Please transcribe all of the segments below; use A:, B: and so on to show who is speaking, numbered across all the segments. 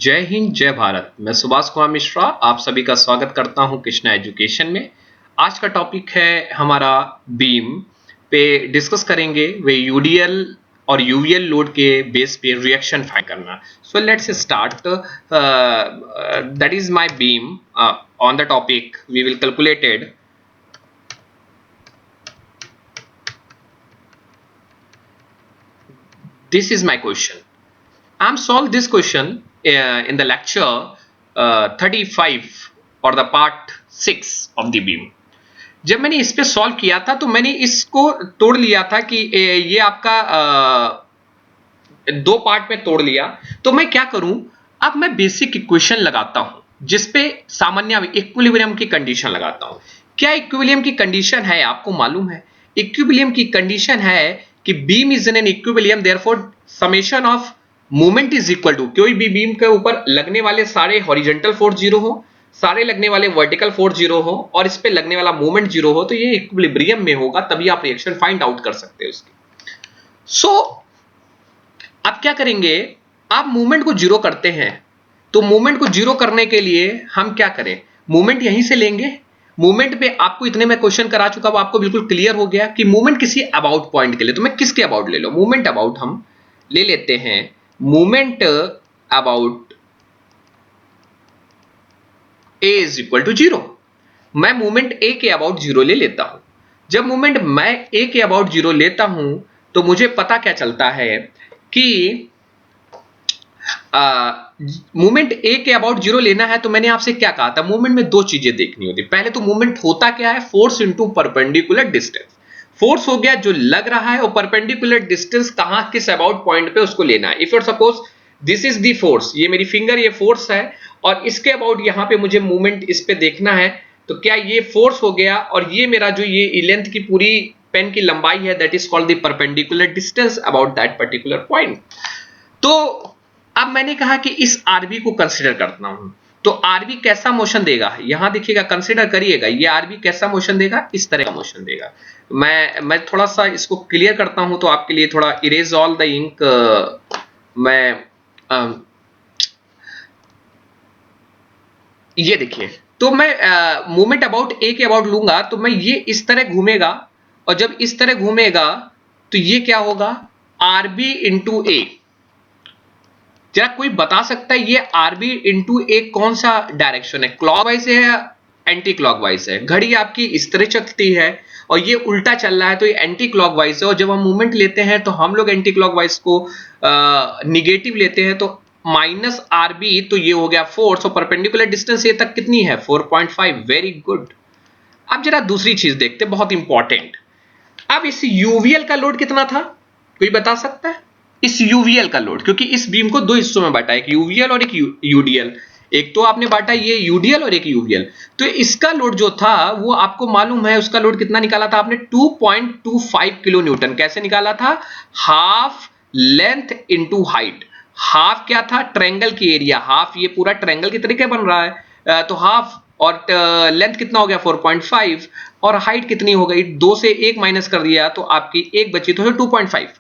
A: जय हिंद जय भारत। मैं सुभाष कुमार मिश्रा आप सभी का स्वागत करता हूं कृष्णा एजुकेशन में। आज का टॉपिक है हमारा बीम पे डिस्कस करेंगे वे यूडीएल और यूवीएल लोड के बेस पे रिएक्शन फाइंड करना। So let's start. That is my beam on the topic we will calculated this is my question. I'm solved this question in the lecture 35 or the part 6 of the beam. जब मैंने इस पे solve किया था तो मैंने इसको तोड़ लिया था कि ये आपका दो पार्ट में तोड़ लिया। तो मैं क्या करूं, अब मैं बेसिक इक्वेशन लगाता हूं जिसपे सामान्य इक्विलिब्रियम की कंडीशन लगाता हूं। क्या इक्विलिब्रियम की कंडीशन है आपको मालूम है? इक्विलिब्रियम की कंडीशन है कि beam is in an equilibrium, therefore summation of movement is equal to, कोई भी बीम के ऊपर लगने वाले सारे हॉरिजॉन्टल फोर्स जीरो हो, सारे लगने वाले वर्टिकल फोर्स जीरो हो और इस पे लगने वाला मूवमेंट जीरो हो, तो ये इक्विलिब्रियम में होगा, तभी आप रिएक्शन फाइंड आउट कर सकते हैं उसकी। अब क्या करेंगे, आप मूवमेंट को जीरो करते हैं तो मूवमेंट को जीरो करने के लिए हम क्या करें, मूवमेंट यहीं से लेंगे। मूवमेंट पे आपको इतने में क्वेश्चन करा चुका हूं, आपको बिल्कुल क्लियर हो गया कि मूवमेंट किसी अबाउट पॉइंट के लिए, तो मैं किसके अबाउट ले लो, मूवमेंट अबाउट हम ले लेते हैं। Movement about A is equal to zero. मैं मूवमेंट ए के अबाउट जीरो ले लेता हूं। जब मूवमेंट मैं ए के अबाउट जीरो लेता हूं तो मुझे पता क्या चलता है कि मूवमेंट ए के अबाउट जीरो लेना है। तो मैंने आपसे क्या कहा था, मूवमेंट में दो चीजें देखनी होती। पहले तो मूवमेंट होता क्या है, force into perpendicular distance. Force हो गया जो लग रहा है और परपेंडिकुलर डिस्टेंस कहां, किस अबाउट पॉइंट पे उसको लेना है। If you suppose this is the force, ये मेरी फिंगर ये फोर्स है और इसके अबाउट यहां पे मुझे मूवमेंट इस पे देखना है, तो क्या ये फोर्स हो गया और ये मेरा जो ये लेंथ की पूरी पेन की लंबाई है, that is called the perpendicular distance about that particular point. तो अब मैंने कहा कि इस आरबी को कंसीडर करता हूं, तो आरबी कैसा मोशन देगा, यहां देखिएगा, कंसीडर करिएगा, ये आरबी कैसा मोशन देगा, इस तरह का मोशन देगा। मैं थोड़ा सा इसको क्लियर करता हूं तो आपके लिए थोड़ा इरेज ऑल द इंक मैं ये देखिए, तो मैं मूवमेंट अबाउट ए के अबाउट लूंगा तो मैं ये इस तरह घूमेगा और जब इस तरह घूमेगा तो ये क्या होगा, आरबी इंटू ए। जरा कोई बता सकता है ये आरबी इंटू ए कौन सा डायरेक्शन है, क्लॉकवाइज है या एंटी क्लॉकवाइज है? घड़ी आपकी इस तरह चलती है और ये उल्टा चल रहा है तो ये एंटी क्लॉकवाइज है। और जब हम मूवमेंट लेते हैं तो हम लोग एंटी क्लॉकवाइज को निगेटिव लेते हैं, तो माइनस आरबी, तो ये हो गया फोर्स और परपेंडिकुलर डिस्टेंस ये तक कितनी है, 4.5। Very good. अब जरा दूसरी चीज देखते हैं, बहुत इंपॉर्टेंट। अब इस यूवीएल का लोड कितना था, कोई बता सकता है? इस यूवीएल का लोड, क्योंकि इस बीम को दो हिस्सों में बांटा है, एक यूवीएल और एक यूडीएल। एक तो आपने बांटा ये यूडीएल और एक यूवीएल। तो इसका लोड जो था वो आपको मालूम है, उसका लोड कितना निकाला था आपने, 2.25 किलो न्यूटन। कैसे निकाला था, half length into height. Half क्या था, ट्रायंगल की एरिया, हाफ ये पूरा ट्रायंगल की तरीके बन रहा है, तो हाफ और लेंथ कितना हो गया 4.5 और हाइट कितनी हो गई, 2 से 1 माइनस कर दिया तो आपकी 1 बची, तो 2.5।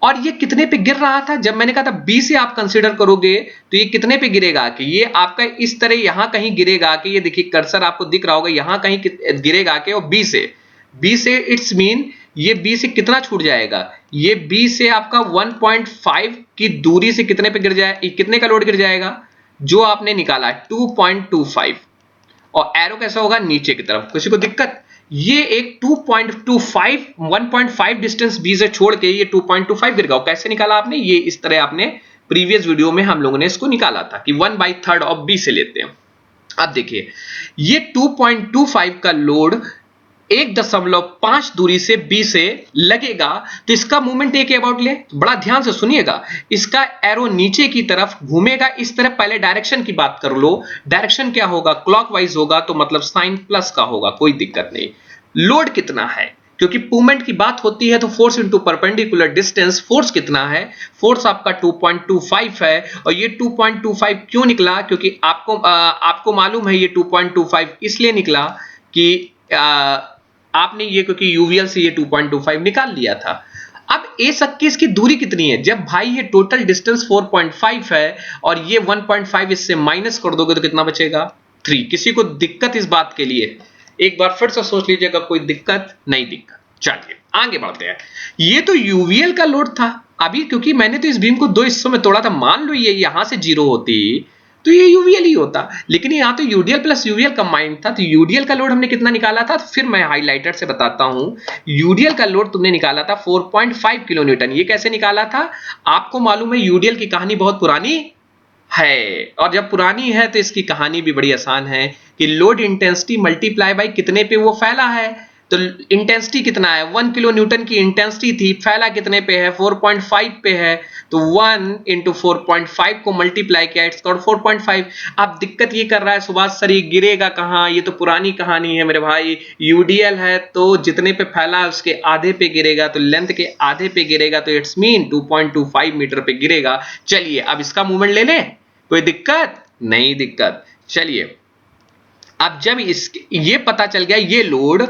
A: और ये कितने पे गिर रहा था, जब मैंने कहा था बी से आप कंसीडर करोगे तो ये कितने पे गिरेगा, कि ये आपका इस तरह यहां कहीं गिरेगा, कि ये देखिए कर्सर आपको दिख रहा होगा, यहां कहीं गिरेगा कि, और बी से इट्स मीन ये बी से कितना छूट जाएगा, ये बी से आपका 1.5 की दूरी से कितने पे गिर जाए, कितने का लोड गिर जाएगा, जो आपने निकाला 2.25। और एरो कैसा होगा, नीचे की तरफ। किसी को दिक्कत, ये एक 2.25 1.5 डिस्टेंस बी से छोड़ के ये 2.25 गिर गया। कैसे निकाला आपने, ये इस तरह आपने प्रीवियस वीडियो में हम लोगों ने इसको निकाला था कि 1/3 ऑफ बी से लेते हैं। अब देखिए ये 2.25 का लोड 1.5 दूरी से बी से लगेगा, तो इसका मूवमेंट ए के अबाउट ले, बड़ा ध्यान से सुनिएगा, इसका एरो नीचे की तरफ घूमेगा इस तरह। पहले डायरेक्शन की बात कर लो, डायरेक्शन क्या होगा, क्लॉकवाइज होगा, तो मतलब साइन प्लस का होगा, कोई दिक्कत नहीं। लोड कितना है, क्योंकि मूवमेंट की बात होती है तो force into perpendicular distance, force कितना है, फोर्स आपका 2.25 है। और ये 2.25 क्यों निकला, क्योंकि आपको मालूम है ये 2.25 इसलिए निकला कि आपने ये, क्योंकि यूवीएल से ये 2.25 निकाल लिया था। अब ए तक की इसकी दूरी कितनी है? जब भाई ये टोटल डिस्टेंस 4.5 है और ये 1.5 इससे माइनस कर दोगे तो कितना बचेगा? 3। किसी को दिक्कत इस बात के लिए? एक बार फिर से सोच लीजिएगा, कोई दिक्कत? नहीं दिक्कत। चलिए आगे बढ़ते हैं। ये तो यूवीएल का लोड था। अभी क्योंकि मैंने तो इस बीम को 2 हिस्सों में तोड़ा था, मान लो ये यहां से 0 होती तो ये यूवीएल ही होता, लेकिन यहां तो यूडीएल प्लस यूवीएल कंबाइंड था, तो यूडीएल का लोड हमने कितना निकाला था? फिर मैं हाइलाइटर से बताता हूं। यूडीएल का लोड तुमने निकाला था 4.5 किलो न्यूटन। ये कैसे निकाला था? आपको मालूम है यूडीएल की कहानी बहुत पुरानी है, और जब पुरानी है तो इसकी कहानी भी बड़ी आसान है कि लोड इंटेंसिटी मल्टीप्लाई बाय कितने पे वो फैला है। तो इंटेंसिटी कितना है? 1 किलो न्यूटन की इंटेंसिटी थी, फैला कितने पे है? 4.5 पे है, तो 1 इंटू 4.5 को मल्टीप्लाई किया, इट्स कॉल्ड 4.5। अब दिक्कत ये कर रहा है सुभाष सर ये गिरेगा कहां? ये तो पुरानी कहानी है मेरे भाई। यूडीएल है तो जितने पे फैला उसके आधे पे गिरेगा, तो लेंथ के आधे पे गिरेगा, तो इट्स मीन 2.25 मीटर पे गिरेगा। चलिए अब इसका मूवमेंट ले लें, कोई दिक्कत? नहीं दिक्कत। चलिए अब जब इस ये पता चल गया ये लोड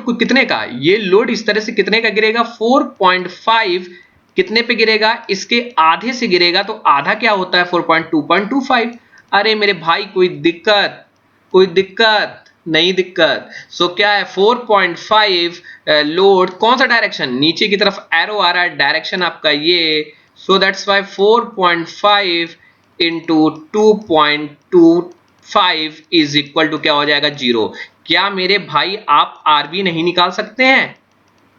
A: को कितने का, ये लोड इस तरह से कितने का गिरेगा? 4.5 कितने पे गिरेगा? इसके आधे से गिरेगा, तो आधा क्या होता है? 4.2.25। अरे मेरे भाई कोई दिक्कत? कोई दिक्कत? नहीं दिक्कत। सो क्या है? 4.5 लोड कौन सा डायरेक्शन? नीचे की तरफ एरो आ रहा है, डायरेक्शन आपका ये। So that's why 4.5 into 2.25 is equal to क्या हो जाएगा? 0। क्या मेरे भाई आप आरबी नहीं निकाल सकते हैं?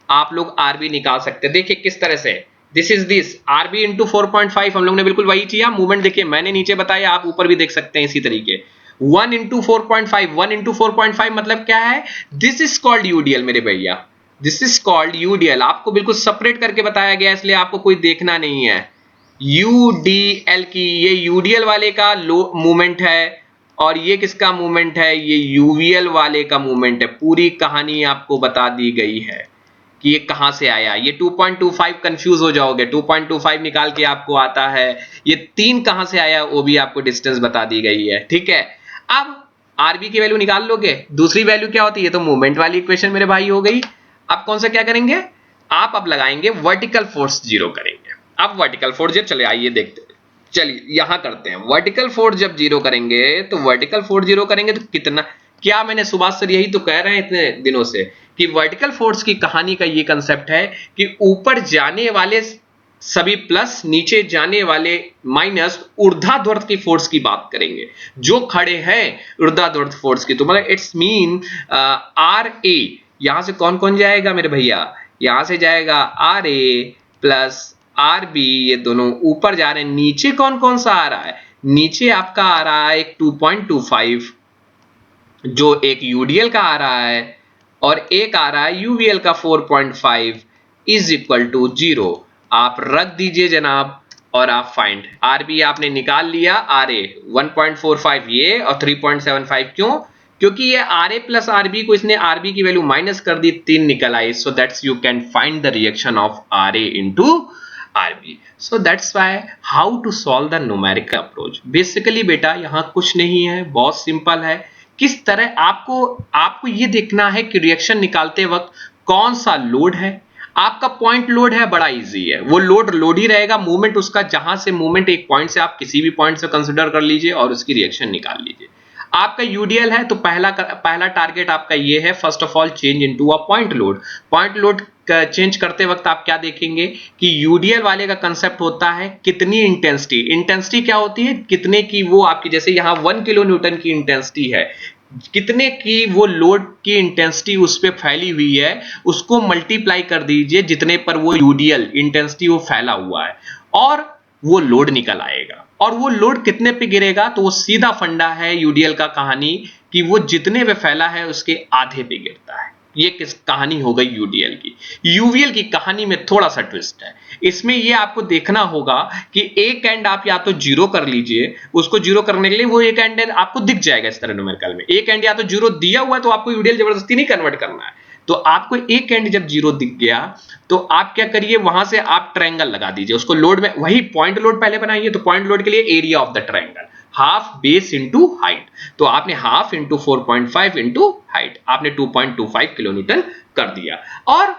A: आप लोग आरबी निकाल सकते हैं। देखिए किस तरह से, this is this RB into 4.5, हम लोग ने बिल्कुल वही किया। मूवमेंट देखिए मैंने नीचे बताया, आप ऊपर भी देख सकते हैं इसी तरीके। 1 इंटू 4.5, 1 इंटू 4.5 मतलब क्या है? दिस इज कॉल्ड यूडीएल मेरे भैया, दिस इज कॉल्ड यूडीएल। आपको बिल्कुल सेपरेट करके बताया गया, इसलिए आपको कोई देखना नहीं है। यूडीएल की, ये यूडीएल वाले का मूवमेंट है, और ये किसका मूवमेंट है? ये यूवीएल वाले का मूवमेंट है। पूरी कहानी आपको बता दी गई है कि ये कहां से आया। ये 2.25 कंफ्यूज हो जाओगे, 2.25 निकाल के आपको आता है। ये 3 कहां से आया वो भी आपको डिस्टेंस बता दी गई है, ठीक है। अब आरबी की वैल्यू निकाल लोगे। दूसरी वैल्यू क्या होती है? तो मूवमेंट वाली इक्वेशन मेरे भाई हो गई। अब कौन सा क्या करेंगे? आप अब लगाएंगे वर्टिकल फोर्स जीरो करेंगे। अब वर्टिकल फोर्स जब, चले आइए देखते हैं। चलिए यहां करते हैं। वर्टिकल फोर्स जब जीरो करेंगे, तो वर्टिकल फोर्स जीरो करेंगे तो कितना, क्या मैंने सुभाष सर यही तो कह रहे हैं इतने दिनों से कि वर्टिकल फोर्स की कहानी का ये कंसेप्ट है कि ऊपर जाने वाले सभी प्लस, नीचे जाने वाले माइनस, ऊर्ध्वाधर की फोर्स की बात करेंगे। जो खड़े हैं ऊर्ध्वाधर फोर्स की, तो मतलब इट्स मीन आर ए, यहां से कौन कौन जाएगा मेरे भैया? यहां से जाएगा R A plus R B, ये दोनों ऊपर जा रहे हैं। नीचे कौन कौन सा आ रहा है? नीचे आपका आ रहा है एक 2.25 जो एक यूडीएल का आ रहा है, और एक आ रहा है यूवीएल का 4.5 इज इक्वल टू 0। आप रख दीजिए जनाब, और आप फाइंड आरबी आपने निकाल लिया। आर ए 1.45 ये और 3.75 क्यों? क्योंकि ये आर ए प्लस आरबी को इसने आरबी की वैल्यू माइनस कर दी, 3 निकल आई। So that's you can find the reaction of R A into RB. So that's why how to solve the numerical approach. Basically बेटा यहां कुछ नहीं है, बहुत सिंपल है। किस तरह आपको ये देखना है कि रिएक्शन निकालते वक्त कौन सा लोड है। आपका पॉइंट लोड है, बड़ा इजी है, वो लोड ही रहेगा। मूवमेंट उसका, जहां से मूवमेंट एक पॉइंट से आप किसी भी पॉइंट से कंसीडर कर लीजिए और उसकी रिएक्शन निकाल लीजिए। आपका यूडीएल है तो पहला टारगेट आपका ये है, first of all change into a point load. Point load change करते वक्त आप क्या देखेंगे कि यूडीएल वाले का कंसेप्ट होता है कितनी इंटेंसिटी। इंटेंसिटी क्या होती है? कितने की वो आपकी, जैसे यहां 1 किलो न्यूटन की इंटेंसिटी है, कितने की वो लोड की इंटेंसिटी उस पर फैली हुई है, उसको मल्टीप्लाई कर दीजिए जितने पर वो यूडीएल इंटेंसिटी वो फैला हुआ है, और वो लोड निकल आएगा। और वो लोड कितने पे गिरेगा? तो वो सीधा फंडा है यूडीएल का कहानी कि वो जितने पे फैला है उसके आधे पे गिरता है। ये किस कहानी हो गई यूडीएल की। यूवीएल की कहानी में थोड़ा सा ट्विस्ट है। इसमें ये आपको देखना होगा कि एक एंड आप या तो जीरो कर लीजिए, उसको जीरो करने के लिए वो एक एंड आपको दिख जाएगा इस तरह न्यूमेरिकल में। एक एंड या तो जीरो दिया हुआ है तो आपको यूडीएल जबरदस्ती नहीं कन्वर्ट करना है। तो आपको एक एंड जब जीरो दिख गया तो आप क्या करिए, वहां से आप ट्रायंगल लगा दीजिए उसको लोड में। वही पॉइंट लोड पहले बनाइए, तो पॉइंट लोड के लिए area of the triangle half base into height. तो आपने हाफ इंटू 4.5 इंटू हाइट, आपने 2.25 किलोमीटर कर दिया। और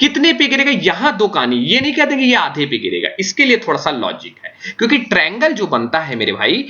A: कितने पे गिरेगा, यहां 2 कहानी, ये नहीं कहते कि ये आधे पे गिरेगा, इसके लिए थोड़ा सा लॉजिक है, क्योंकि ट्रायंगल जो बनता है मेरे भाई